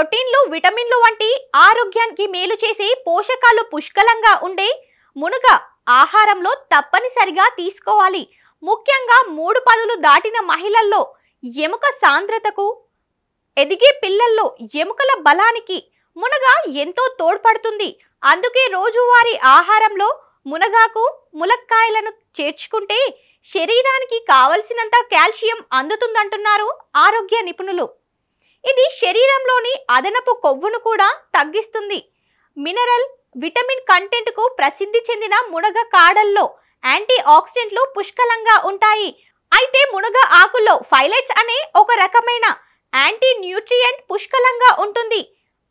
ప్రోటీన్లు, విటమిన్లు వంటి ఆరోగ్యానికి మేలు చేసే పోషకాలు పుష్కలంగా ఉండే మునగ ఆహారంలో తప్పనిసరిగా తీసుకోవాలి. ముఖ్యంగా 3 పదులు దాటిన మహిళల్లో ఎముక సాంద్రతకు, ఎదిగే పిల్లల్లో ఎముకల బలానికి మునగ ఎంతో తోడ్పడుతుంది. అందుకే రోజువారీ ఆహారంలో మునగాకు, ములక్కాయలను చేర్చుకుంటే శరీరానికి కావలసినంత కాల్షియం అందుతుందంటున్నారు ఆరోగ్య నిపుణులు. ఇది శరీరంలోని అదనపు కొవ్వును కూడా తగ్గిస్తుంది. మినరల్, విటమిన్ కంటెంట్కు ప్రసిద్ధి చెందిన మునగ కాడల్లో యాంటీ ఆక్సిడెంట్లు పుష్కలంగా ఉంటాయి. అయితే మునగ ఆకుల్లో ఫైలెట్స్ అనే ఒక రకమైన యాంటీ న్యూట్రియంట్ పుష్కలంగా ఉంటుంది.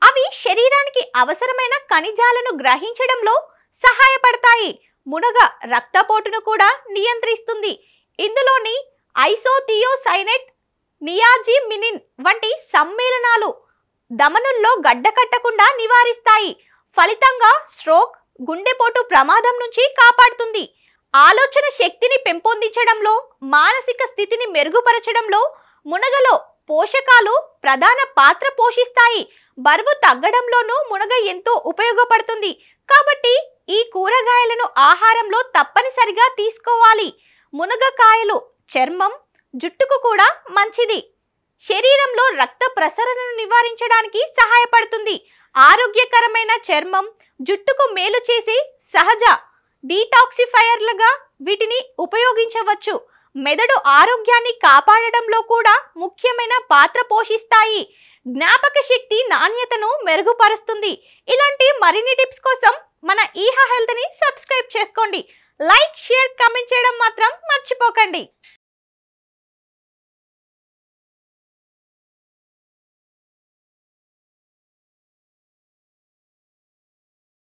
అవి శరీరానికి అవసరమైన ఖనిజాలను గ్రహించడంలో సహాయపడతాయి. మునగ రక్తపోటును కూడా నియంత్రిస్తుంది. ఇందులోని ఐసోథియోసైనేట్, నియాజిమినిన్ వంటి సమ్మేళనాలు ధమనుల్లో గడ్డకట్టకుండా నివారిస్తాయి. ఫలితంగా స్ట్రోక్, గుండెపోటు ప్రమాదం నుంచి కాపాడుతుంది. ఆలోచన శక్తిని పెంపొందించడంలో, మానసిక స్థితిని మెరుగుపరచడంలో మునగలో పోషకాలు ప్రధాన పాత్ర పోషిస్తాయి. బరువు తగ్గడంలోనూ మునగ ఎంతో ఉపయోగపడుతుంది. కాబట్టి ఈ కూరగాయలను ఆహారంలో తప్పనిసరిగా తీసుకోవాలి. మునగకాయలు చర్మం, జుట్టుకు కూడా మంచిది. శరీరంలో రక్త ప్రసరణను నివారించడానికి సహాయపడుతుంది. ఆరోగ్యకరమైన చర్మం, జుట్టుకు మేలు చేసే సహజ డీటాక్సిఫైయర్లుగా వీటిని ఉపయోగించవచ్చు. మెదడు ఆరోగ్యాన్ని కాపాడడంలో కూడా ముఖ్యమైన పాత్ర పోషిస్తాయి. జ్ఞాపక శక్తి నాణ్యతను మెరుగుపరుస్తుంది. ఇలాంటి మరిన్ని టిప్స్ కోసం మన ఈహా హెల్త్ని సబ్స్క్రైబ్ చేసుకోండి. లైక్, షేర్, కామెంట్ చేయడం మాత్రం మర్చిపోకండి.